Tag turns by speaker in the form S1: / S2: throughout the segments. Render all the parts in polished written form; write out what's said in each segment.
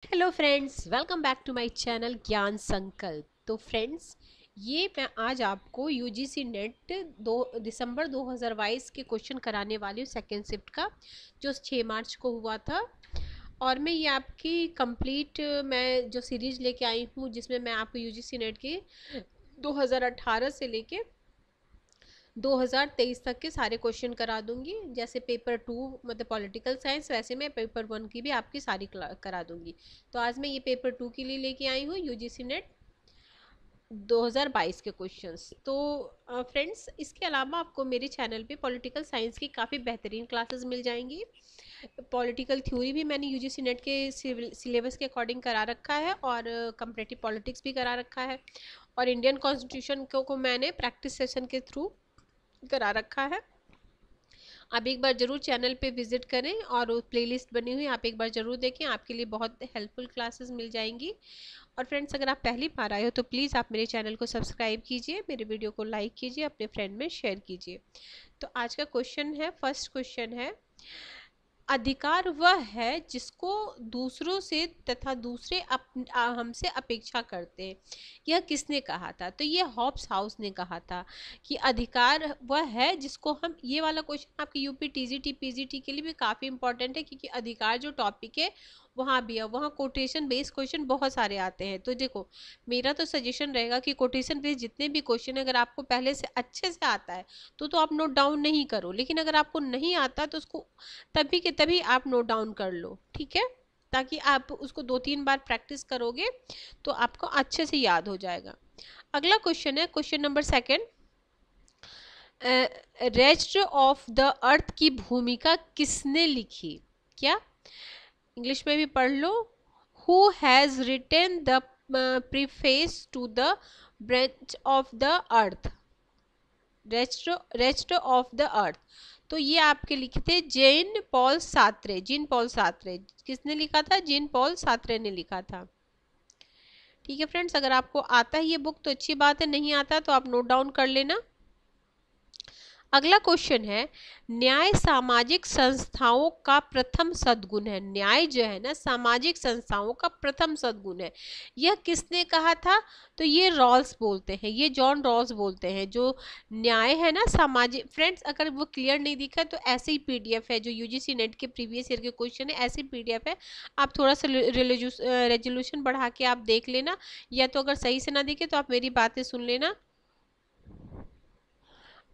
S1: Hello friends, welcome back to my channel Gyan Sankalp. तो friends, ये मैं आज आपको यूजीसी नेट 2 दिसंबर 2022 के क्वेश्चन कराने वाली हूँ, सेकेंड शिफ्ट का, जो 6 मार्च को हुआ था। और मैं ये आपकी कंप्लीट मैं जो सीरीज लेके आई हूँ, जिसमें मैं आपको यूजीसी नेट के 2018 से लेके 2023 तक के सारे क्वेश्चन करा दूंगी। जैसे पेपर 2 मतलब पॉलिटिकल साइंस, वैसे मैं पेपर 1 की भी आपकी सारी करा दूंगी। तो आज मैं ये पेपर 2 के लिए लेके आई हूँ यूजीसी नेट 2022 के क्वेश्चंस। तो फ्रेंड्स, इसके अलावा आपको मेरे चैनल पे पॉलिटिकल साइंस की काफ़ी बेहतरीन क्लासेस मिल जाएंगी। पॉलिटिकल थ्योरी भी मैंने यूजीसी नेट के सिलेबस के अकॉर्डिंग करा रखा है, और कंपैरेटिव पॉलिटिक्स भी करा रखा है, और इंडियन कॉन्स्टिट्यूशन को मैंने प्रैक्टिस सेशन के थ्रू करा रखा है। आप एक बार ज़रूर चैनल पे विजिट करें, और प्लेलिस्ट बनी हुई आप एक बार ज़रूर देखें, आपके लिए बहुत हेल्पफुल क्लासेस मिल जाएंगी। और फ्रेंड्स, अगर आप पहली बार आए हो तो प्लीज़ आप मेरे चैनल को सब्सक्राइब कीजिए, मेरे वीडियो को लाइक कीजिए, अपने फ्रेंड में शेयर कीजिए। तो आज का क्वेश्चन है, फर्स्ट क्वेश्चन है, अधिकार वह है जिसको दूसरों से तथा दूसरे हमसे अपेक्षा करते हैं। यह किसने कहा था? तो ये हॉब्स हाउस ने कहा था कि अधिकार वह है जिसको हम, ये वाला क्वेश्चन आपके यूपी टीजीटी पीजीटी के लिए भी काफ़ी इंपॉर्टेंट है, क्योंकि अधिकार जो टॉपिक है वहाँ भी है, वहाँ कोटेशन बेस्ड क्वेश्चन बहुत सारे आते हैं। तो देखो, मेरा तो सजेशन रहेगा कि कोटेशन बेस्ड जितने भी क्वेश्चन अगर आपको पहले से अच्छे से आता है तो आप नोट डाउन नहीं करो, लेकिन अगर आपको नहीं आता तो उसको तभी के तभी आप नोट डाउन कर लो, ठीक है? ताकि आप उसको 2-3 बार प्रैक्टिस करोगे तो आपको अच्छे से याद हो जाएगा। अगला क्वेश्चन है, question number second, rest of the earth की भूमिका किसने लिखी? क्या? इंग्लिश में भी पढ़ लो। Who has written the preface to the breath of the earth, rest of the earth. तो ये आपके लिखे थे Jean Paul Sartre. Jean Paul Sartre किसने लिखा था? जीन पॉल सात्रे ने लिखा था। ठीक है फ्रेंड्स, अगर आपको आता है ये बुक तो अच्छी बात है, नहीं आता तो आप नोट डाउन कर लेना। अगला क्वेश्चन है, न्याय सामाजिक संस्थाओं का प्रथम सद्गुण है। न्याय जो है ना, सामाजिक संस्थाओं का प्रथम सद्गुण है। यह किसने कहा था? तो ये रॉल्स बोलते हैं, ये जॉन रॉल्स बोलते हैं। जो न्याय है ना सामाजिक, फ्रेंड्स अगर वो क्लियर नहीं दिखा तो ऐसे ही पीडीएफ है, जो यूजीसी नेट के प्रीवियस ईयर के क्वेश्चन है, ऐसे ही पीडीएफ है। आप थोड़ा सा रेजोल्यूशन बढ़ा के आप देख लेना, या तो अगर सही से ना दिखे तो आप मेरी बातें सुन लेना।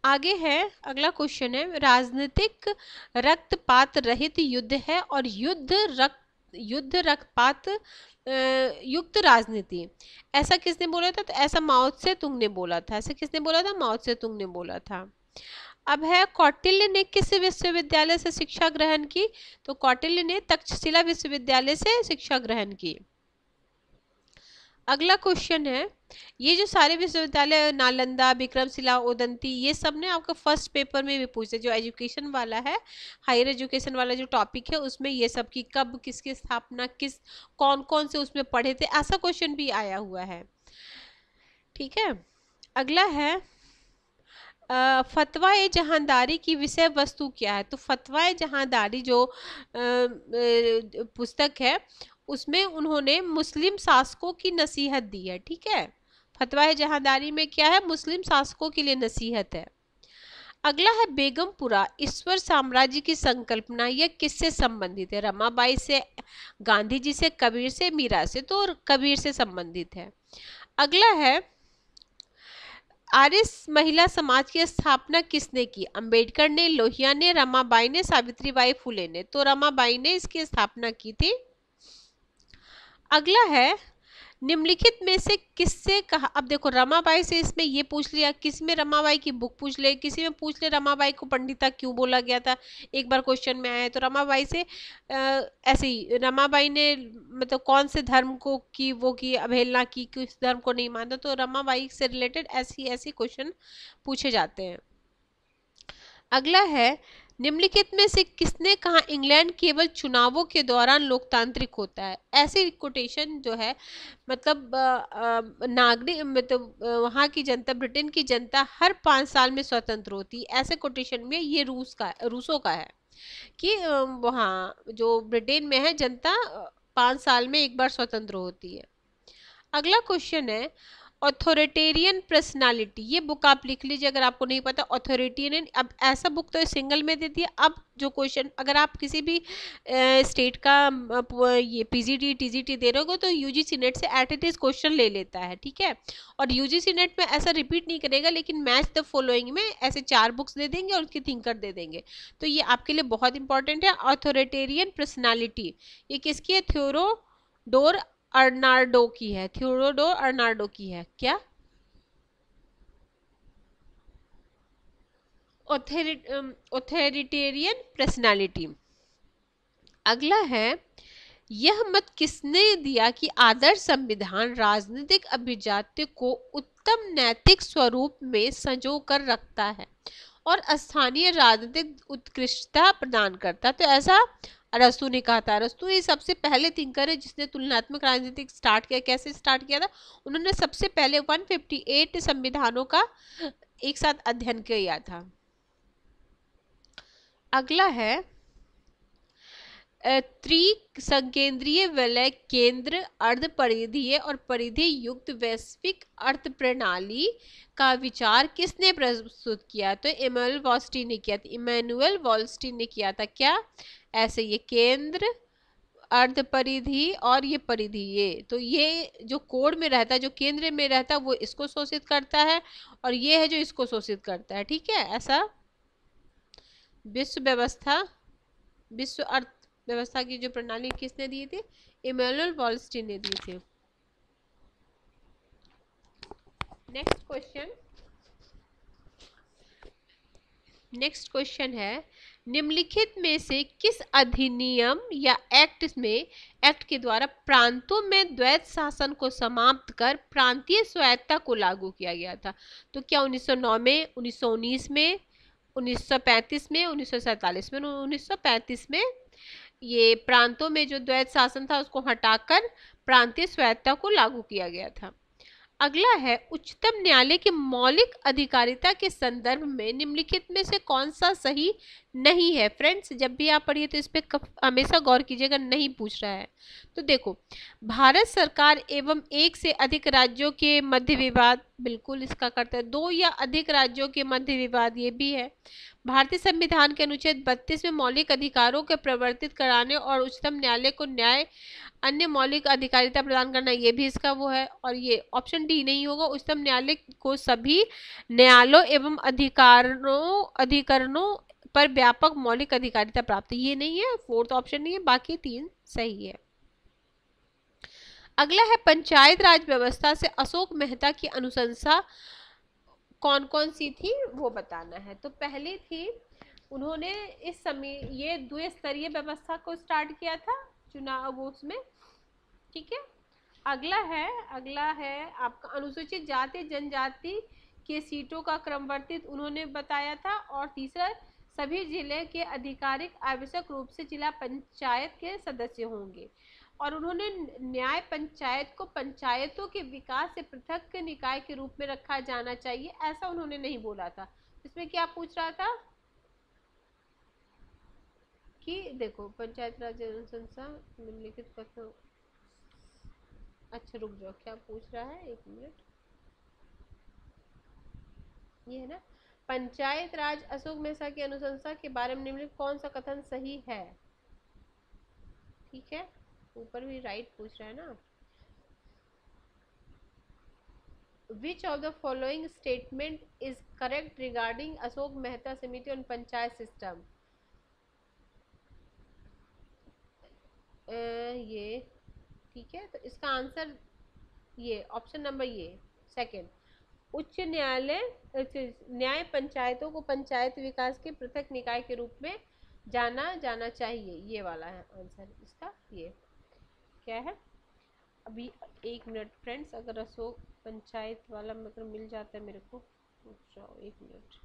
S1: आगे है, अगला क्वेश्चन है, राजनीतिक रक्तपात रहित युद्ध है और युद्ध रक्तपात युक्त राजनीति, ऐसा किसने बोला था? तो ऐसा माओ से तुंग ने बोला था। ऐसा किसने बोला था? माओ से तुंग ने बोला था। अब है, कौटिल्य ने किस विश्वविद्यालय से शिक्षा ग्रहण की? तो कौटिल्य ने तक्षशिला विश्वविद्यालय से शिक्षा ग्रहण की। अगला क्वेश्चन है, ये जो सारे विश्वविद्यालय, नालंदा, विक्रमशिला, उदंती, ये सब ने आपका फर्स्ट पेपर में भी पूछे, जो एजुकेशन वाला है, हायर एजुकेशन वाला जो टॉपिक है, उसमें ये सब की कब किसकी स्थापना, किस कौन कौन से उसमें पढ़े थे, ऐसा क्वेश्चन भी आया हुआ है। ठीक है, अगला है, फतवा ए जहांदारी की विषय वस्तु क्या है? तो फतवा ए जहांदारी जो पुस्तक है, उसमें उन्होंने मुस्लिम शासकों की नसीहत दी है। ठीक है, फतवा ए जहांदारी में क्या है? मुस्लिम शासकों के लिए नसीहत है। अगला है, बेगमपुरा ईश्वर साम्राज्य की संकल्पना, यह किससे संबंधित है? रमाबाई से, गांधी जी से, कबीर से, मीरा से? तो कबीर से संबंधित है। अगला है, आर्य महिला समाज की स्थापना किसने की? अंबेडकर ने, लोहिया ने, रमाबाई ने, सावित्रीबाई फुले ने? तो रमाबाई ने इसकी स्थापना की थी। अगला है, निम्नलिखित में से किससे कहा? अब देखो, रमाबाई से इसमें ये पूछ लिया, किसी में रमाबाई की बुक पूछ ले, किसी में पूछ ले रमाबाई को पंडिता क्यों बोला गया था, एक बार क्वेश्चन में आया। तो रमाबाई से ऐसे ही, रमाबाई ने मतलब कौन से धर्म को की वो की अवहेलना की, किस धर्म को नहीं मानता, तो रमाबाई से रिलेटेड ऐसी ऐसी क्वेश्चन पूछे जाते हैं। अगला है, निम्नलिखित में से किसने कहा इंग्लैंड केवल चुनावों के दौरान लोकतांत्रिक होता है? ऐसी कोटेशन जो है, मतलब नागरिक, मतलब वहाँ की जनता, ब्रिटेन की जनता हर 5 साल में स्वतंत्र होती है, ऐसे कोटेशन में ये रूसों का है कि वहाँ जो ब्रिटेन में है जनता 5 साल में एक बार स्वतंत्र होती है। अगला क्वेश्चन है ऑथोरिटेरियन पर्सनालिटी। ये बुक आप लिख लीजिए अगर आपको नहीं पता ऑथोरिटेरियन। अब ऐसा बुक तो सिंगल में देती है। अब जो क्वेश्चन अगर आप किसी भी स्टेट का ये पीजीटी टीजीटी दे रहे हो तो यूजीसी नेट से एट इट इज क्वेश्चन ले लेता है, ठीक है। और यूजीसी नेट में ऐसा रिपीट नहीं करेगा, लेकिन मैच द फॉलोइंग में ऐसे 4 बुक्स दे देंगे और उसकी थिंकर दे देंगे। तो ये आपके लिए बहुत इंपॉर्टेंट है। ऑथोरिटेरियन पर्सनालिटी ये किसकी है? थियोडोर अर्नाल्डो की है। थियोडोर अर्नाल्डो की है। क्या? Authoritarian personality. अगला है यह मत किसने दिया कि आदर्श संविधान राजनीतिक अभिजात्य को उत्तम नैतिक स्वरूप में संजो कर रखता है और स्थानीय राजनीतिक उत्कृष्टता प्रदान करता है? तो ऐसा अरस्तु ने कहा था। अरस्तु ही सबसे पहले थिंकर है जिसने तुलनात्मक राजनीति स्टार्ट किया। कैसे स्टार्ट किया था? उन्होंने सबसे पहले 158 संविधानों का एक साथ अध्ययन किया था। अगला है त्रिसंकेंद्रीय वलय केंद्र अर्ध परिधीय और परिधि युक्त वैश्विक अर्थ प्रणाली का विचार किसने प्रस्तुत किया? तो इमैनुअल वॉल्स्टी ने किया था। इमैनुअल वॉल्स्टी ने किया था। क्या? ऐसे ये केंद्र अर्ध परिधि और ये परिधि, ये तो ये जो कोण में रहता है, जो केंद्र में रहता है वो इसको शोषित करता है और ये है जो इसको शोषित करता है, ठीक है। ऐसा विश्व व्यवस्था, विश्व अर्थ व्यवस्था की जो प्रणाली किसने दी थी? इमैनुअल वॉल्स्टी ने दी थी। नेक्स्ट क्वेश्चन है निम्नलिखित में से किस अधिनियम या एक्ट के द्वारा प्रांतों में द्वैत शासन को समाप्त कर प्रांतीय स्वायत्तता को लागू किया गया था? तो क्या 1909 में, 1919 में, 1935 में, 1947 में? 1935 में ये प्रांतों में जो द्वैत शासन था उसको हटाकर प्रांतीय स्वायत्तता को लागू किया गया था। अगला है उच्चतम न्यायालय की मौलिक अधिकारिता के संदर्भ में निम्नलिखित में से कौन सा सही नहीं है? फ्रेंड्स जब भी आप पढ़िए तो इस पे हमेशा गौर कीजिएगा, नहीं पूछ रहा है। तो देखो, भारत सरकार एवं एक से अधिक राज्यों के मध्य विवाद, बिल्कुल इसका करता है। 2 या अधिक राज्यों के मध्य विवाद, ये भी है। भारतीय संविधान के अनुच्छेद 32 में मौलिक अधिकारों के प्रवर्तित कराने और उच्चतम न्यायालय को न्याय अन्य मौलिक अधिकारिता प्रदान करना, ये भी इसका वो है। और ये ऑप्शन डी नहीं होगा। उच्चतम न्यायालय को सभी न्यायालयों एवं अधिकरणों पर व्यापक मौलिक अधिकारिता प्राप्त, ये नहीं है। 4th ऑप्शन नहीं है, बाकी 3 सही है। अगला है पंचायत राज व्यवस्था से अशोक मेहता की अनुशंसा कौन कौन सी थी वो बताना है। तो पहली थी, उन्होंने इस समय ये द्विस्तरीय व्यवस्था को स्टार्ट किया था चुनाव उसमें, ठीक है। अगला है आपका अनुसूचित जाति जनजाति के सीटों का क्रमवर्तित उन्होंने बताया था। और तीसरा, सभी जिले के आधिकारिक आवश्यक रूप से जिला पंचायत के सदस्य होंगे। और उन्होंने न्याय पंचायत को पंचायतों के विकास से पृथक निकाय के रूप में रखा जाना चाहिए, ऐसा उन्होंने नहीं बोला था। इसमें क्या पूछ रहा था कि देखो पंचायत राज अनुशंसा निम्नलिखित कथनों, अच्छा रुक जाओ, क्या पूछ रहा है, 1 मिनट। ये है ना, पंचायत राज अशोक मेहता की अनुशंसा के बारे में निम्नलिखित कौन सा कथन सही है? ठीक है, ऊपर भी राइट पूछ रहा है ना। Which of the following statement is correct regarding Ashok Mehta समिति on पंचायत सिस्टम? ये ठीक है, तो इसका आंसर ये ऑप्शन नंबर ये सेकंड, उच्च न्याय पंचायतों को पंचायत विकास के पृथक निकाय के रूप में जाना चाहिए, ये वाला है आंसर इसका। ये क्या है, अभी 1 मिनट फ्रेंड्स, अगर अशोक पंचायत वाला मतलब मिल जाता है मेरे को, रुक जाओ 1 मिनट।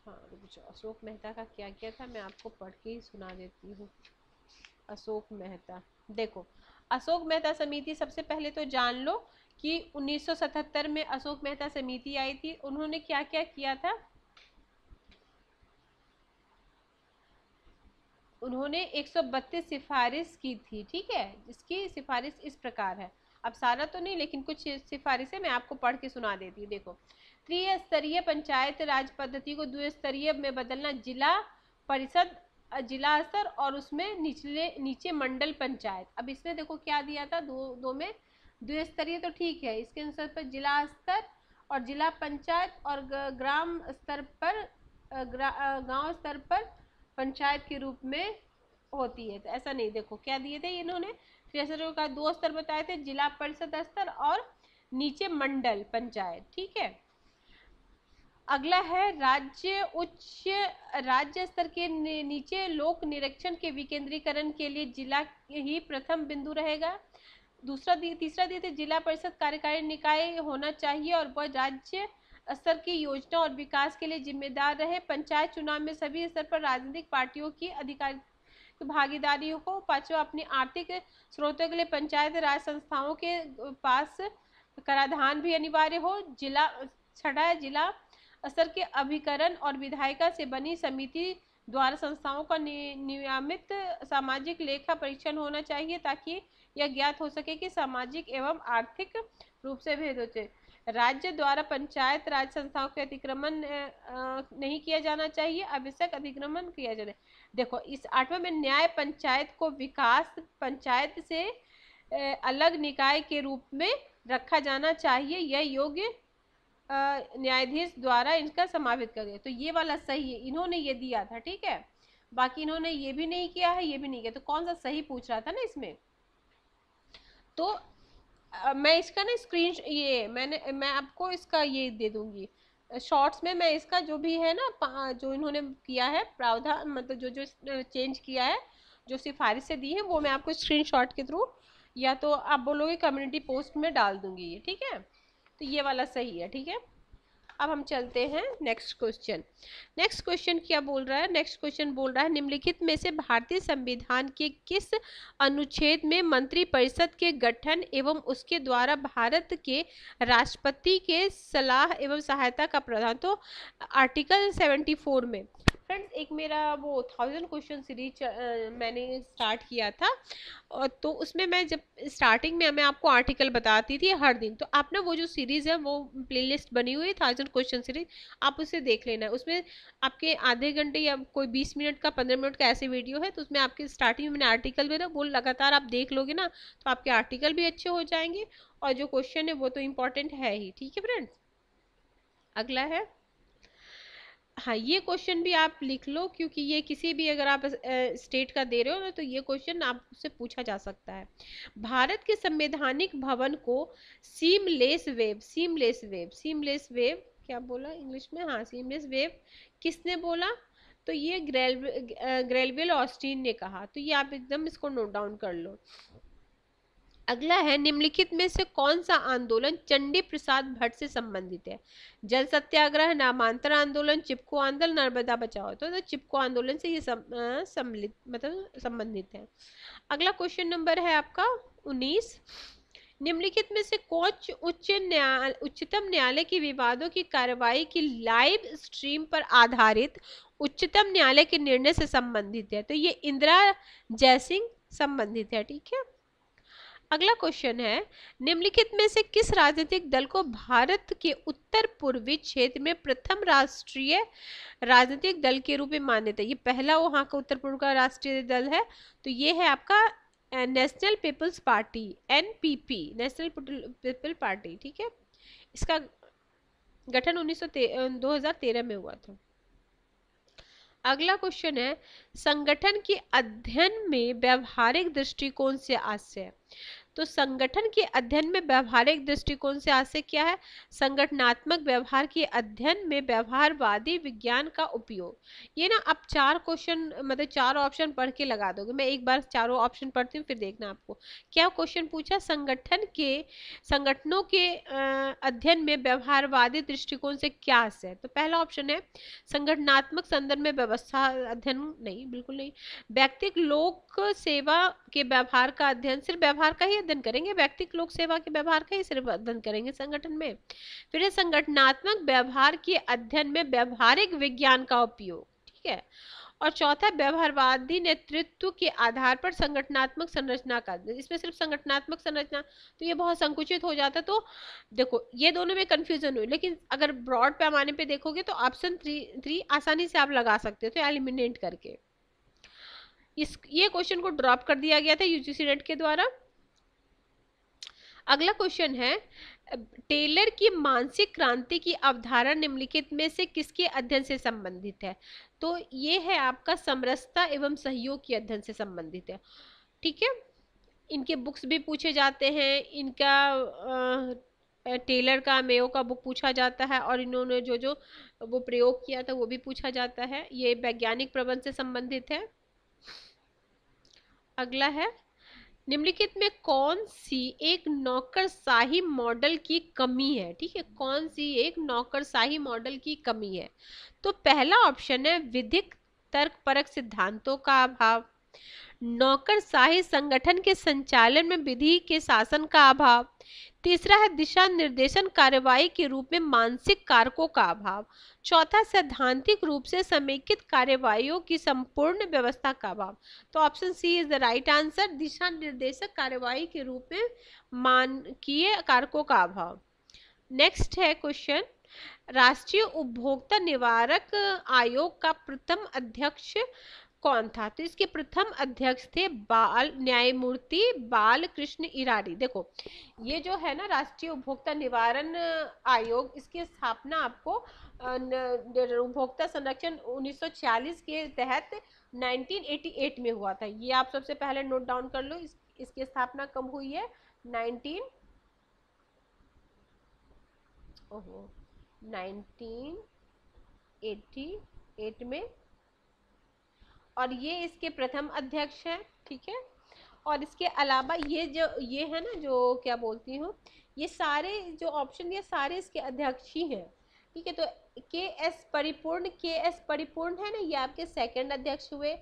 S1: हाँ रुक जाओ, अशोक मेहता का क्या किया था मैं आपको पढ़ के ही सुना देती हूँ। अशोक मेहता, देखो अशोक मेहता समिति, सबसे पहले तो जान लो कि 1977 में अशोक मेहता समिति आई थी। उन्होंने क्या क्या किया था? उन्होंने 132 सिफारिश की थी, ठीक है, जिसकी सिफारिश इस प्रकार है। अब सारा तो नहीं, लेकिन कुछ सिफारिशें मैं आपको पढ़ के सुना देती हूँ। देखो, त्रिस्तरीय पंचायत राज पद्धति को द्विस्तरीय में बदलना, जिला परिषद जिला स्तर और उसमें नीचे मंडल पंचायत। अब इसमें देखो क्या दिया था, दो में द्विस्तरीय तो ठीक है, इसके अनुसार पर जिला स्तर और जिला पंचायत और ग्राम स्तर पर गांव स्तर पर पंचायत के रूप में होती है। तो ऐसा नहीं, देखो क्या दिए थे इन्होंने, त्रिस्तरीय का 2 स्तर बताए थे, जिला परिषद स्तर और नीचे मंडल पंचायत, ठीक है। अगला है राज्य स्तर के नीचे लोक निरीक्षण के विकेंद्रीकरण के लिए जिला ही प्रथम बिंदु रहेगा। तीसरा दिए थे, जिला परिषद कार्यकारी निकाय होना चाहिए और वह राज्य स्तर की योजना और विकास के लिए जिम्मेदार रहे। पंचायत चुनाव में सभी स्तर पर राजनीतिक पार्टियों की अधिकार भागीदारी हो। पांचवा, अपनी आर्थिक स्रोतों के लिए पंचायत राज संस्थाओं के पास कराधान भी अनिवार्य हो। छठा, जिला स्तर के अभिकरण और विधायिका से बनी समिति द्वारा संस्थाओं का नियमित सामाजिक लेखा परीक्षण होना चाहिए ताकि यह ज्ञात हो सके कि सामाजिक एवं आर्थिक रूप से भेद होते। राज्य द्वारा पंचायत राज संस्थाओं के अतिक्रमण नहीं किया जाना चाहिए, आवश्यक अतिक्रमण किया जाना। देखो, इस 8वें में न्याय पंचायत को विकास पंचायत से अलग निकाय के रूप में रखा जाना चाहिए, यह योग्य न्यायाधीश द्वारा इनका समावित कर दिया। तो ये वाला सही है, इन्होंने ये दिया था, ठीक है। बाकी इन्होंने ये भी नहीं किया है, ये भी नहीं किया, तो कौन सा सही पूछ रहा था ना इसमें। तो मैं इसका ना मैं आपको इसका ये दे दूंगी शॉर्ट्स में। मैं इसका जो भी है ना, जो इन्होंने किया है प्रावधान, मतलब जो जो चेंज किया है, जो सिफारिश से दी है, वो मैं आपको स्क्रीनशॉट के थ्रू या तो आप बोलोगे कम्युनिटी पोस्ट में डाल दूंगी ये, ठीक है। तो ये वाला सही है, ठीक है। अब हम चलते हैं नेक्स्ट क्वेश्चन। नेक्स्ट क्वेश्चन क्या बोल रहा है, नेक्स्ट क्वेश्चन बोल रहा है, निम्नलिखित में से भारतीय संविधान के किस अनुच्छेद में मंत्रिपरिषद के गठन एवं उसके द्वारा भारत के राष्ट्रपति के सलाह एवं सहायता का प्रावधान। तो आर्टिकल 74 में। फ्रेंड्स, एक मेरा वो 1000 क्वेश्चन सीरीज मैंने स्टार्ट किया था, और तो उसमें मैं जब स्टार्टिंग में मैं आपको आर्टिकल बताती थी हर दिन। तो आप ना वो जो सीरीज़ है, वो प्लेलिस्ट बनी हुई है 1000 क्वेश्चन सीरीज, आप उसे देख लेना। उसमें आपके आधे घंटे या कोई 20 मिनट का 15 मिनट का ऐसे वीडियो है, तो उसमें आपके स्टार्टिंग में मैंने आर्टिकल में ना वो लगातार आप देख लोगे ना, तो आपके आर्टिकल भी अच्छे हो जाएंगे और जो क्वेश्चन है वो तो इम्पोर्टेंट है ही, ठीक है फ्रेंड्स। अगला है, हाँ, ये क्वेश्चन भी आप लिख लो, क्योंकि ये किसी भी अगर आप स्टेट का दे रहे हो ना, तो ये क्वेश्चन आपसे पूछा जा सकता है। भारत के संवैधानिक भवन को सीमलेस वेव क्या बोला इंग्लिश में, हाँ सीमलेस वेव किसने बोला, तो ये ग्रेलवेल ऑस्टिन ने कहा। तो ये आप एकदम इसको नोट डाउन कर लो। अगला है, निम्नलिखित में से कौन सा आंदोलन चंडी प्रसाद भट्ट से संबंधित है। जल सत्याग्रह, नामांतर आंदोलन, चिपको आंदोलन, नर्मदा बचाओ। तो चिपको आंदोलन से ये सम्मिलित मतलब संबंधित है। अगला क्वेश्चन नंबर है आपका 19। निम्नलिखित में से कौन उच्चतम न्यायालय की विवादों की कार्रवाई की लाइव स्ट्रीम पर आधारित उच्चतम न्यायालय के निर्णय से संबंधित है। तो ये इंदिरा जयसिंह संबंधित है, ठीक है। अगला क्वेश्चन है, निम्नलिखित में से किस राजनीतिक दल को भारत के उत्तर पूर्वी क्षेत्र में प्रथम राष्ट्रीय राजनीतिक दल के रूप में मान्यता है। ये पहला वहां का उत्तर पूर्व का राष्ट्रीय दल है, तो ये है आपका National People's Party, NPP, National People Party, ठीक है। इसका गठन 2013 में हुआ था। अगला क्वेश्चन है, संगठन के अध्ययन में व्यवहारिक दृष्टिकोण से आशय। तो संगठन के अध्ययन में व्यवहारिक दृष्टिकोण से आशय क्या है, संगठनात्मक व्यवहार के अध्ययन में व्यवहारवादी विज्ञान का उपयोग। ये ना आप 4 क्वेश्चन मतलब 4 ऑप्शन पढ़ के लगा दोगे। मैं एक बार चारों ऑप्शन पढ़ती हूँ, फिर देखना आपको क्या क्वेश्चन पूछा। संगठनों के अध्ययन में व्यवहारवादी दृष्टिकोण से क्या आशय है। तो पहला ऑप्शन है संगठनात्मक संदर्भ में व्यवस्था अध्ययन, नहीं बिल्कुल नहीं। व्यक्तिगत लोक सेवा के व्यवहार का अध्ययन, सिर्फ व्यवहार का ही अध्ययन करेंगे, व्यक्तिगत लोक सेवा के व्यवहार का ही सिर्फ अध्ययन करेंगे संगठन में। फिर है संगठनात्मक व्यवहार के अध्ययन में व्यवहारिक विज्ञान का उपयोग, ठीक है। और चौथा व्यवहारवादी नेतृत्व के आधार पर संगठनात्मक संरचना का, इसमें सिर्फ संगठनात्मक संरचना तो ये बहुत संकुचित हो जाता है। तो देखो ये दोनों में कंफ्यूजन हुई, लेकिन अगर ब्रॉड पैमाने पे देखोगे तो ऑप्शन थ्री आसानी से आप लगा सकते हो, तो एलिमिनेट करके ये क्वेश्चन को ड्रॉप कर दिया गया था यूजीसी नेट के द्वारा। अगला क्वेश्चन है, टेलर की मानसिक क्रांति की अवधारणा निम्नलिखित में से किसके अध्ययन से संबंधित है? तो ये है आपका समरसता एवं सहयोग के अध्ययन से संबंधित है। ठीक है, इनके बुक्स भी पूछे जाते हैं, इनका टेलर का मेयो का बुक पूछा जाता है, और इन्होंने जो जो वो प्रयोग किया था वो भी पूछा जाता है। ये वैज्ञानिक प्रबंध से संबंधित है। अगला है, निम्नलिखित में कौन सी एक नौकरशाही मॉडल की कमी है? ठीक है, कौन सी एक नौकरशाही मॉडल की कमी है? तो पहला ऑप्शन है विधिक तर्कपरक सिद्धांतों का अभाव, नौकरशाही संगठन के संचालन में विधि के शासन का अभाव, तीसरा है दिशा निर्देशन कार्रवाई के रूप में मानसिक कारकों का अभाव, चौथा सैद्धांतिक रूप से समेकित कार्यवाहियों की संपूर्ण व्यवस्था का अभाव। तो option C is the right answer, दिशा निर्देशक कार्यवाही के रूप में मानकीय कारकों का अभाव। नेक्स्ट है क्वेश्चन, राष्ट्रीय उपभोक्ता निवारक आयोग का प्रथम अध्यक्ष कौन था? तो इसके प्रथम अध्यक्ष थे न्यायमूर्ति बालकृष्ण ईरानी। देखो ये जो है ना राष्ट्रीय उपभोक्ता निवारण आयोग, इसकी स्थापना आपको उपभोक्ता संरक्षण 1946 के तहत 1988 में हुआ था। ये आप सबसे पहले नोट डाउन कर लो, इसकी स्थापना कब हुई है? 1988 में, और ये इसके प्रथम अध्यक्ष हैं। ठीक है, और इसके अलावा ये है ना जो क्या बोलती हूँ, ये सारे जो ऑप्शन ये सारे इसके अध्यक्ष ही हैं। ठीक है, तो के एस परिपूर्ण है ना, ये आपके सेकंड अध्यक्ष हुए।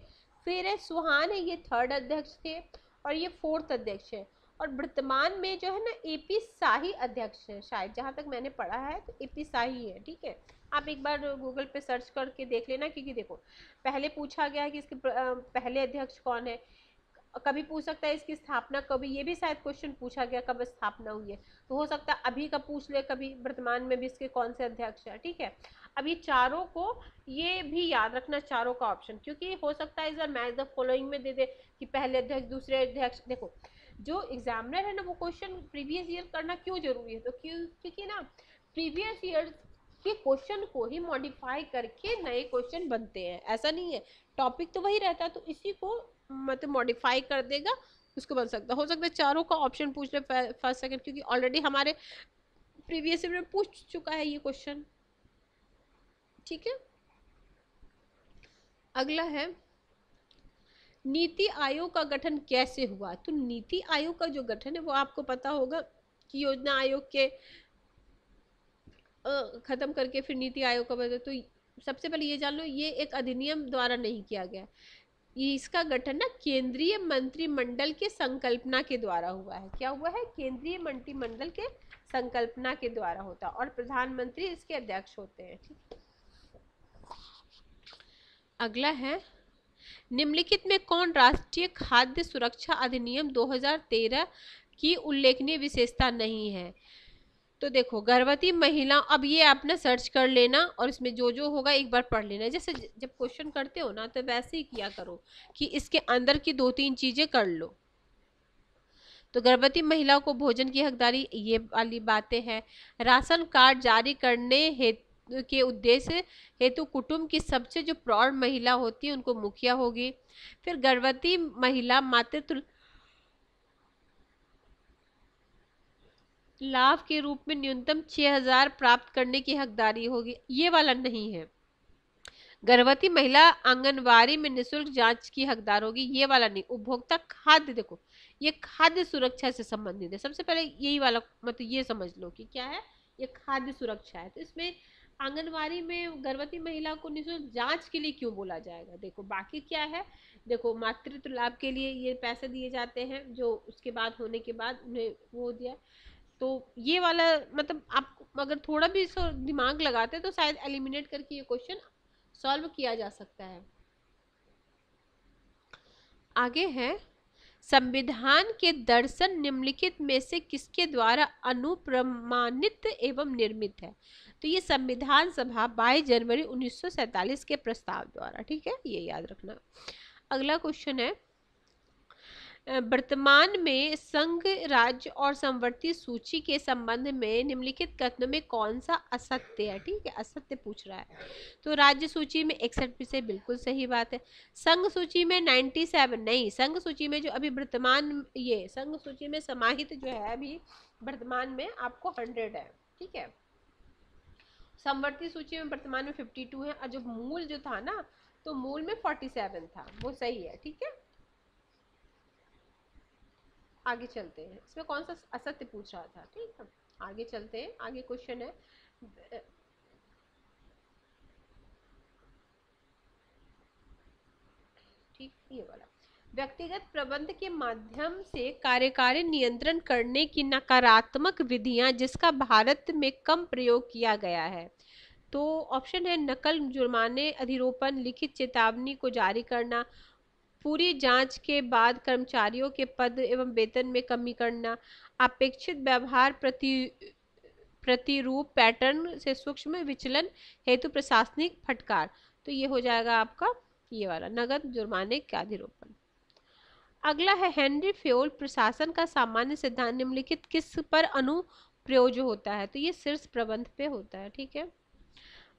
S1: फिर है सुहान है, ये थर्ड अध्यक्ष थे, और ये फोर्थ अध्यक्ष है। और वर्तमान में जो है ना एपी शाही अध्यक्ष है, शायद जहां तक मैंने पढ़ा है तो एपी शाही है। ठीक है, आप एक बार गूगल पे सर्च करके देख लेना, क्योंकि देखो पहले पूछा गया है कि इसके पहले अध्यक्ष कौन है, कभी पूछ सकता है इसकी स्थापना कभी, ये भी शायद क्वेश्चन पूछा गया कब स्थापना हुई है, तो हो सकता है अभी का पूछ ले, कभी वर्तमान में भी इसके कौन से अध्यक्ष है। ठीक है, अब ये चारों को ये भी याद रखना, चारों का ऑप्शन, क्योंकि हो सकता है इधर मैच द फॉलोइंग में दे दे कि पहले अध्यक्ष दूसरे अध्यक्ष। देखो जो एग्जामिनर है ना वो क्वेश्चन प्रीवियस ईयर करना क्यों जरूरी है, तो क्योंकि ना प्रीवियस ईयर के क्वेश्चन को ही मॉडिफाई करके नए क्वेश्चन बनते हैं, ऐसा नहीं है टॉपिक तो वही रहता है, तो इसी को मतलब मॉडिफाई कर देगा, उसको बन सकता हो सकता है चारों का ऑप्शन पूछ ले फर्स्ट सेकंड, क्योंकि ऑलरेडी हमारे प्रीवियस ईयर में पूछ चुका है ये क्वेश्चन। ठीक है, अगला है नीति आयोग का गठन कैसे हुआ? तो नीति आयोग का जो गठन है वो आपको पता होगा कि योजना आयोग के खत्म करके फिर नीति आयोग का बना। तो सबसे पहले ये जान लो, ये एक अधिनियम द्वारा नहीं किया गया, ये इसका गठन ना केंद्रीय मंत्रिमंडल के संकल्पना के द्वारा हुआ है। क्या हुआ है? केंद्रीय मंत्रिमंडल के संकल्पना के द्वारा होता है, और प्रधानमंत्री इसके अध्यक्ष होते हैं। ठीक, अगला है निम्नलिखित में कौन राष्ट्रीय खाद्य सुरक्षा अधिनियम 2013 की उल्लेखनीय विशेषता नहीं है? तो देखो गर्भवती महिला, अब ये आप ना सर्च कर लेना और इसमें जो जो होगा एक बार पढ़ लेना, जैसे जब क्वेश्चन करते हो ना तो वैसे ही किया करो कि इसके अंदर की 2-3 चीजें कर लो। तो गर्भवती महिलाओं को भोजन की हकदारी, ये वाली बातें हैं। राशन कार्ड जारी करने हेतु के उद्देश्य हेतु कुटुंब की सबसे जो प्रौढ़ महिला होती है उनको मुखिया होगी। फिर गर्भवती महिला मातृत्व लाभ के रूप में न्यूनतम 6,000 प्राप्त करने की हकदारी होगी, ये वाला नहीं है। गर्भवती महिला आंगनवाड़ी में निःशुल्क जांच की हकदार होगी, ये वाला नहीं। उपभोक्ता खाद्य, देखो ये खाद्य सुरक्षा से संबंधित है, सबसे पहले यही वाला मतलब ये समझ लो कि क्या है, ये खाद्य सुरक्षा है। तो इसमें आंगनवाड़ी में गर्भवती महिला को निःशुल्क जांच के लिए क्यों बोला जाएगा? देखो बाकी क्या है, देखो मातृत्व लाभ के लिए ये पैसे दिए जाते हैं जो उसके बाद होने के बाद उन्हें वो दिया। तो ये वाला मतलब आप अगर थोड़ा भी दिमाग लगाते तो शायद एलिमिनेट करके ये क्वेश्चन सॉल्व किया जा सकता है। आगे है, संविधान के दर्शन निम्नलिखित में से किसके द्वारा अनुप्रमाणित एवं निर्मित है? तो ये संविधान सभा 22 जनवरी 1947 के प्रस्ताव द्वारा, ठीक है, ये याद रखना। अगला क्वेश्चन है, वर्तमान में संघ राज्य और समवर्ती सूची के संबंध में निम्नलिखित कथनों में कौन सा असत्य है? ठीक है, असत्य पूछ रहा है। तो राज्य सूची में 61% बिल्कुल सही बात है। संघ सूची में 97 नहीं, संघ सूची में जो अभी वर्तमान, ये संघ सूची में समाहित जो है अभी वर्तमान में आपको 100 है, ठीक है। समवर्ती सूची में वर्तमान में 52 है, और जो मूल जो था ना, तो मूल में 47 था, वो सही है, ठीक है। आगे चलते हैं, इसमें कौन सा असत्य पूछ रहा था, ठीक है। आगे चलते हैं, आगे क्वेश्चन है, ठीक, ये वाला, व्यक्तिगत प्रबंध के माध्यम से कार्यकारी नियंत्रण करने की नकारात्मक विधियां जिसका भारत में कम प्रयोग किया गया है। तो ऑप्शन है नकल, जुर्माने, अधिरोपण, लिखित चेतावनी को जारी करना, पूरी जांच के बाद कर्मचारियों के पद एवं वेतन में कमी करना, अपेक्षित व्यवहार प्रतिरूप पैटर्न से सूक्ष्म विचलन हेतु प्रशासनिक फटकार। तो ये हो जाएगा आपका ये वाला, नगद जुर्माने का अधिरोपण। अगला है, हेनरी फ्योल प्रशासन का सामान्य सिद्धांत निम्नलिखित किस पर अनुप्रयोग होता है? तो ये शीर्ष प्रबंध पे होता है, ठीक है।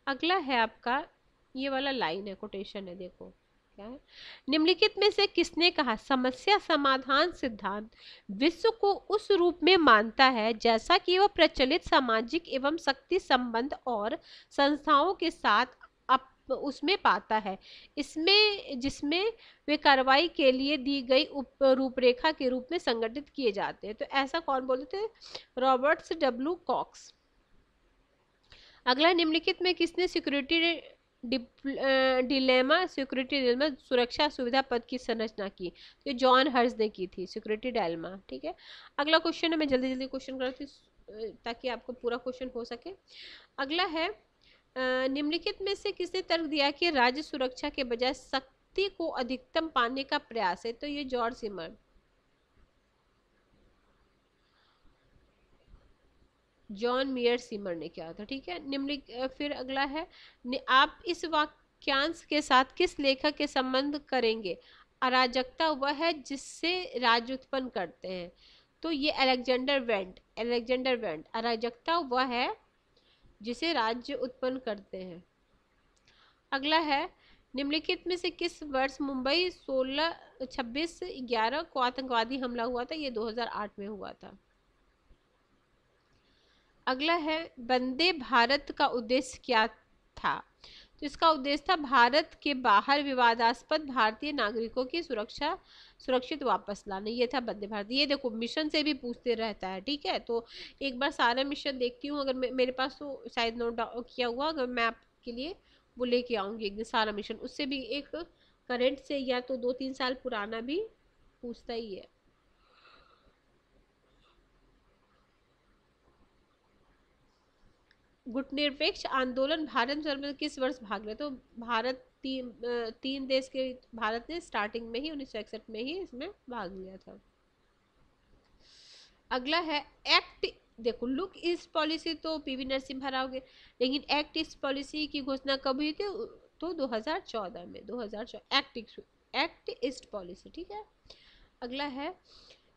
S1: अगला है आपका ये वाला लाइन है, कोटेशन है, देखो क्या है, निम्नलिखित में से किसने कहा समस्या समाधान सिद्धांत विश्व को उस रूप में मानता है जैसा कि वह प्रचलित सामाजिक एवं शक्ति संबंध और संस्थाओं के साथ उसमें पाता है, इसमें जिसमें वे कार्रवाई के लिए दी गई रूपरेखा के रूप में संगठित किए जाते हैं। तो ऐसा कौन बोलते थे? Roberts W Cox. अगला, निम्नलिखित में किसने सिक्योरिटी डिलेमा सुरक्षा सुविधा पद की संरचना की? तो जॉन हर्स ने की थी सिक्योरिटी डिलेमा, ठीक है। अगला क्वेश्चन है, मैं जल्दी जल्दी क्वेश्चन करती हूँ ताकि आपको पूरा क्वेश्चन हो सके। अगला है, निम्नलिखित में से किसने तर्क दिया कि राज्य सुरक्षा के बजाय शक्ति को अधिकतम पाने का प्रयास है? तो ये जॉर्ज सिमर, जॉन मियर सिमर ने किया था, ठीक है। फिर अगला है, आप इस वाक्यांश के साथ किस लेखक के संबंध करेंगे? अराजकता वह है जिससे राज्य उत्पन्न करते हैं। तो ये अलेक्जेंडर वेंट, अराजकता वह है जिसे राज्य उत्पन्न करते हैं। अगला है, निम्नलिखित में से किस वर्ष मुंबई 26/11 को आतंकवादी हमला हुआ था? ये 2008 में हुआ था। अगला है, वंदे भारत का उद्देश्य क्या था? तो इसका उद्देश्य था भारत के बाहर विवादास्पद भारतीय नागरिकों की सुरक्षित वापस लाना, ये था वंदे भारत। ये देखो मिशन से भी पूछते रहता है, ठीक है। तो एक बार सारा मिशन देखती हूँ, अगर मेरे पास तो शायद नोट किया हुआ, अगर मैं आपके लिए वो लेके आऊंगी एक दिन सारा मिशन, उससे भी एक करंट से या तो 2-3 साल पुराना भी पूछता ही है। गुटनिरपेक्ष आंदोलन भारत में किस वर्ष भाग लिया? तो भारत तीन देश के भारत ने स्टार्टिंग में ही 1961 में ही इसमें भाग लिया था। अगला है, एक्ट, देखो लुक ईस्ट पॉलिसी तो पीवी नरसिम्हा राव के, लेकिन एक्ट ईस्ट पॉलिसी की घोषणा कब हुई थी? तो 2014 में, 2014 एक्ट ईस्ट पॉलिसी, ठीक है। अगला है,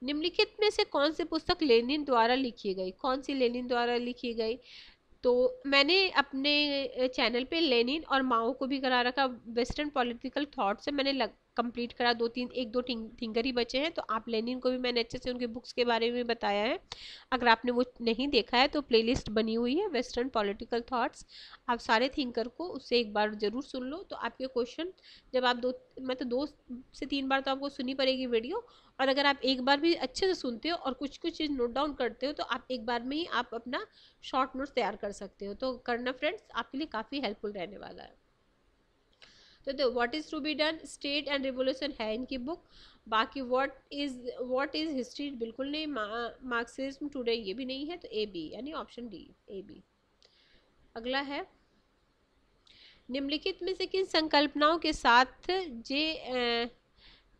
S1: निम्नलिखित में से कौन सी पुस्तक लेनिन द्वारा लिखी गई? कौन सी लेनिन द्वारा लिखी गई? तो मैंने अपने चैनल पे लेनिन और माओ को भी करा रखा, वेस्टर्न पॉलिटिकल थॉट से मैंने कंप्लीट करा, एक दो थिंकर ही बचे हैं। तो आप लेनिन को भी मैंने अच्छे से उनके बुक्स के बारे में बताया है, अगर आपने वो नहीं देखा है तो प्लेलिस्ट बनी हुई है वेस्टर्न पॉलिटिकल थॉट्स, आप सारे थिंकर को उससे एक बार जरूर सुन लो। तो आपके क्वेश्चन जब आप 2 से 3 बार तो आपको सुनी पड़ेगी वीडियो, और अगर आप एक बार भी अच्छे से सुनते हो और कुछ कुछ चीज़ नोट डाउन करते हो तो आप एक बार में ही आप अपना शॉर्ट नोट्स तैयार कर सकते हो। तो करना फ्रेंड्स, आपके लिए काफ़ी हेल्पफुल रहने वाला है। तो what is to be done, state and revolution है इनकी बुक। बाकी व्हाट इज हिस्ट्री बिल्कुल नहीं, मार्क्सिज्म टुडे ये भी नहीं है, तो ए बी यानी ऑप्शन डी, ए बी। अगला है, निम्नलिखित में से किन संकल्पनाओं के साथ जे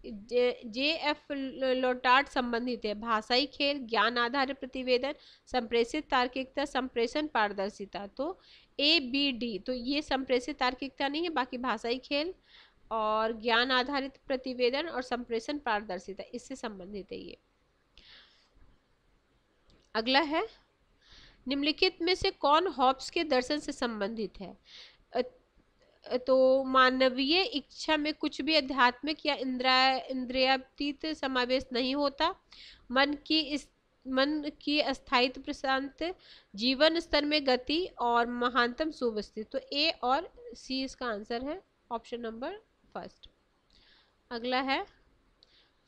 S1: जे एफ लोटार्ट संबंधित है? भाषाई खेल, ज्ञान आधारित प्रतिवेदन, संप्रेषित तार्किकता, संप्रेषण पारदर्शिता। तो ए बी डी, तो ये संप्रेषित तार्किकता नहीं है, बाकी भाषाई खेल और ज्ञान आधारित प्रतिवेदन और संप्रेषण पारदर्शिता इससे संबंधित है ये। अगला है, निम्नलिखित में से कौन हॉब्स के दर्शन से संबंधित है? तो मानवीय इच्छा में कुछ भी आध्यात्मिक या इंद्रियातीत समावेश नहीं होता। मन की अस्थायित्व, प्रशांत जीवन स्तर में गति और महानतम शुभ स्थिति। तो ए और सी इसका आंसर है, ऑप्शन नंबर फर्स्ट। अगला है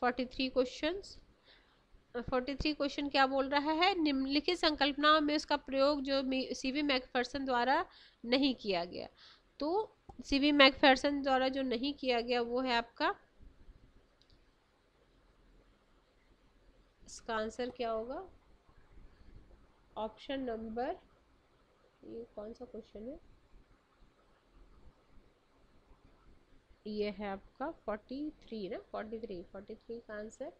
S1: 43 क्वेश्चंस। 43 क्वेश्चन क्या बोल रहा है? निम्नलिखित संकल्पनाओं में उसका प्रयोग जो सीवी मैकफर्सन द्वारा नहीं किया गया। तो सीवी मैकफर्सन द्वारा जो नहीं किया गया वो है आपका, इसका आंसर क्या होगा? ऑप्शन नंबर, ये कौन सा क्वेश्चन है? ये है आपका 43 ना, 43 का आंसर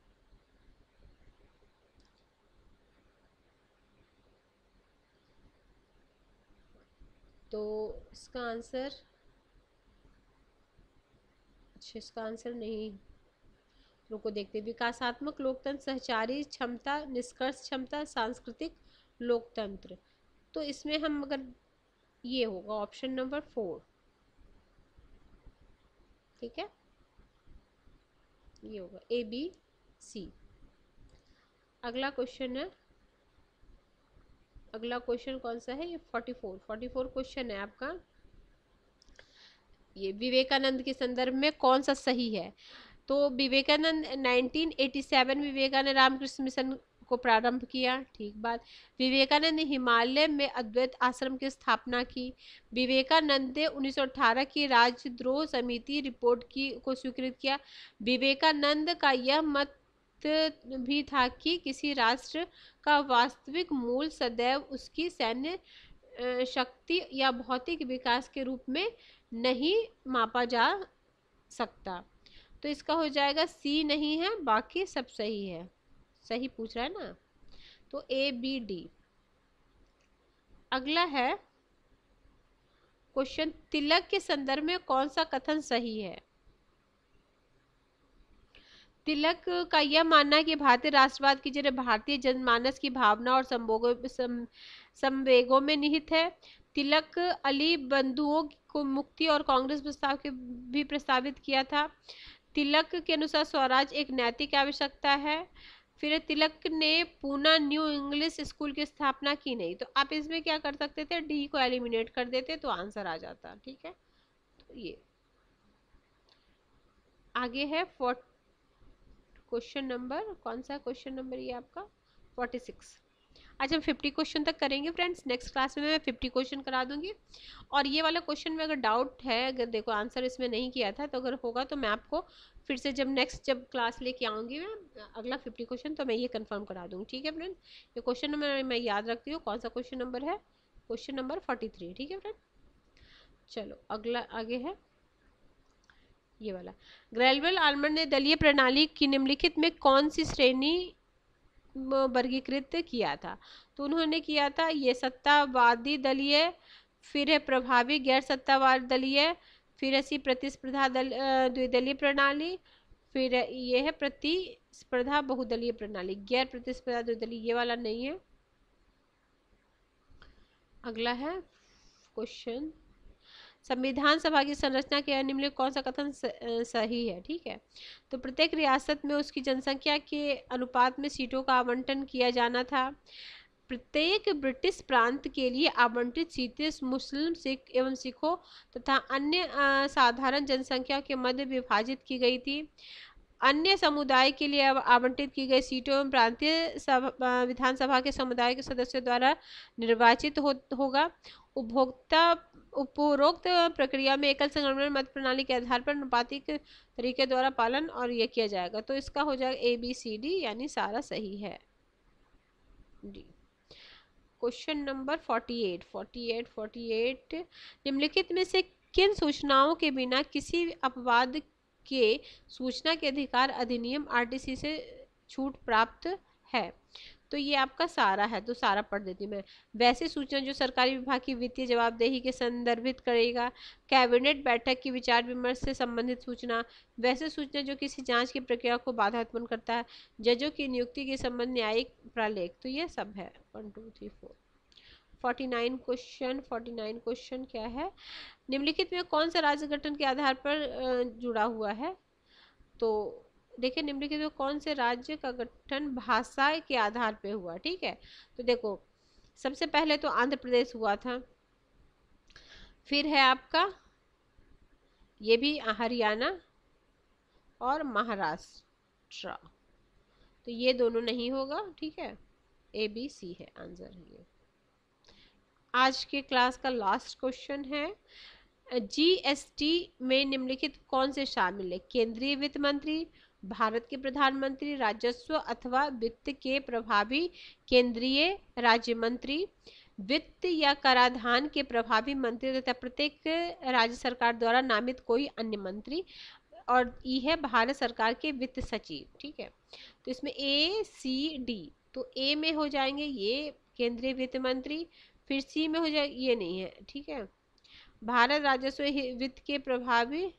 S1: तो इसका आंसर, अच्छा इसका आंसर नहीं, रुको देखते। विकासात्मक लोकतंत्र, सहचारी क्षमता, निष्कर्ष क्षमता, सांस्कृतिक लोकतंत्र। तो इसमें हम अगर, ये होगा ऑप्शन नंबर 4, ठीक है, ये होगा ए बी सी। अगला क्वेश्चन है, अगला क्वेश्चन कौन सा है? ये 44 क्वेश्चन है आपका। ये विवेकानंद के संदर्भ में कौन सा सही है? तो विवेकानंद 1987 विवेकानंद रामकृष्ण मिशन को प्रारंभ किया, ठीक बात। विवेकानंद ने हिमालय में अद्वैत आश्रम की स्थापना की। विवेकानंद ने 1918 की राजद्रोह समिति रिपोर्ट की को स्वीकृत किया। विवेकानंद का यह मत भी था कि किसी राष्ट्र का वास्तविक मूल सदैव उसकी सैन्य शक्ति या भौतिक विकास के रूप में नहीं मापा जा सकता। तो इसका हो जाएगा सी नहीं है, बाकी सब सही है। सही पूछ रहा है ना, तो ए बी डी। अगला है क्वेश्चन, तिलक के संदर्भ में कौन सा कथन सही है? तिलक का यह मानना है कि भारतीय राष्ट्रवाद की जड़ भारतीय जनमानस की भावना और संवेगों में निहित है। तिलक अली बंधुओं को मुक्ति और कांग्रेस प्रस्ताव के भी प्रस्तावित किया था। तिलक के अनुसार स्वराज एक नैतिक आवश्यकता है। फिर तिलक ने पूना न्यू इंग्लिश स्कूल की स्थापना की नहीं। तो आप इसमें क्या कर सकते थे? डी को एलिमिनेट कर देते तो आंसर आ जाता, ठीक है। तो ये आगे है क्वेश्चन नंबर, कौन सा क्वेश्चन नंबर ये आपका 46। आज हम 50 क्वेश्चन तक करेंगे फ्रेंड्स, नेक्स्ट क्लास में मैं 50 क्वेश्चन करा दूंगी। और ये वाला क्वेश्चन में अगर डाउट है, अगर देखो आंसर इसमें नहीं किया था, तो अगर होगा तो मैं आपको फिर से जब क्लास लेके आऊँगी मैं अगला 50 क्वेश्चन, तो मैं ये कंफर्म करा दूँगी, ठीक है फ्रेंड। ये क्वेश्चन नंबर मैं याद रखती हूँ, कौन सा क्वेश्चन नंबर है? क्वेश्चन नंबर 43, ठीक है फ्रेंड। चलो अगला आगे है ये वाला, ग्रेलवेल आल्मंड ने दलीय प्रणाली की निम्नलिखित में कौन सी श्रेणी वर्गीकृत किया था? तो उन्होंने किया था ये सत्तावादी दलीय, फिर है प्रभावी गैर सत्तावाद दलीय, फिर ऐसी प्रतिस्पर्धा द्विदलीय प्रणाली, फिर ये है प्रतिस्पर्धा बहुदलीय प्रणाली। गैर प्रतिस्पर्धा द्विदलीय ये वाला नहीं है। अगला है क्वेश्चन, संविधान सभा की संरचना के निम्नलिखित कौन सा कथन सही है? ठीक है, तो प्रत्येक रियासत में उसकी जनसंख्या के अनुपात में सीटों का आवंटन किया जाना था। प्रत्येक ब्रिटिश प्रांत के लिए आवंटित सीटें मुस्लिम, सिख एवं सिखों तथा अन्य साधारण जनसंख्या के मध्य विभाजित की गई थी। अन्य समुदाय के लिए आवंटित की गई सीटों एवं प्रांतीय विधानसभा के समुदाय के सदस्यों द्वारा निर्वाचित होगा। उपरोक्त प्रक्रिया में एकल संगणना मत प्रणाली के आधार पर अनुपातिक तरीके द्वारा पालन और यह किया जाएगा। तो इसका हो जाएगा ए बी सी डी, यानी सारा सही है डी। क्वेश्चन नंबर 48 निम्नलिखित में से किन सूचनाओं के बिना किसी अपवाद के सूचना के अधिकार अधिनियम आरटीसी से छूट प्राप्त है। तो ये आपका सारा है, तो सारा पढ़ देती हूँ मैं। वैसे सूचना जो सरकारी विभाग की वित्तीय जवाबदेही के संदर्भित करेगा। कैबिनेट बैठक की विचार विमर्श से संबंधित सूचना। वैसे सूचना जो किसी जांच की प्रक्रिया को बाधा उत्पन्न करता है। जजों की नियुक्ति के संबंध न्यायिक प्रलेख। तो ये सब है 1 2 3 4 49 क्वेश्चन क्या है, निम्नलिखित में कौन सा राज्य गठन के आधार पर जुड़ा हुआ है। तो देखिए निम्नलिखित में कौन से राज्य का गठन भाषा के आधार पे हुआ। ठीक है, तो देखो सबसे पहले तो आंध्र प्रदेश हुआ था, फिर है आपका ये भी हरियाणा और महाराष्ट्र। तो ये दोनों नहीं होगा। ठीक है, ABC है आंसर। ये आज के क्लास का लास्ट क्वेश्चन है, GST में निम्नलिखित कौन से शामिल है। केंद्रीय वित्त मंत्री, भारत के प्रधानमंत्री, राजस्व अथवा वित्त के प्रभावी केंद्रीय राज्य मंत्री, वित्त या कराधान के प्रभावी मंत्री तथा प्रत्येक राज्य सरकार द्वारा नामित कोई अन्य मंत्री, और ई है भारत सरकार के वित्त सचिव। ठीक है, तो इसमें ACD, तो ए में हो जाएंगे ये केंद्रीय वित्त मंत्री, फिर सी में हो जाए ये नहीं है। ठीक है, भारत राजस्व वित्त के प्रभावी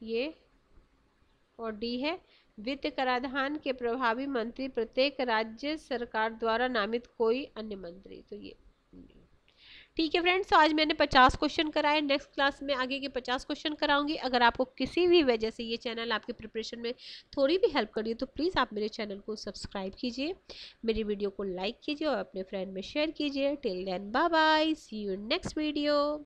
S1: ये, और डी है वित्त कराधान के प्रभावी मंत्री, प्रत्येक राज्य सरकार द्वारा नामित कोई अन्य मंत्री। तो ये ठीक है फ्रेंड्स, तो आज मैंने 50 क्वेश्चन कराए। नेक्स्ट क्लास में आगे के 50 क्वेश्चन कराऊंगी। अगर आपको किसी भी वजह से ये चैनल आपके प्रिपरेशन में थोड़ी भी हेल्प करिए तो प्लीज़ आप मेरे चैनल को सब्सक्राइब कीजिए, मेरी वीडियो को लाइक कीजिए और अपने फ्रेंड में शेयर कीजिए। Till then bye bye, see you in next video.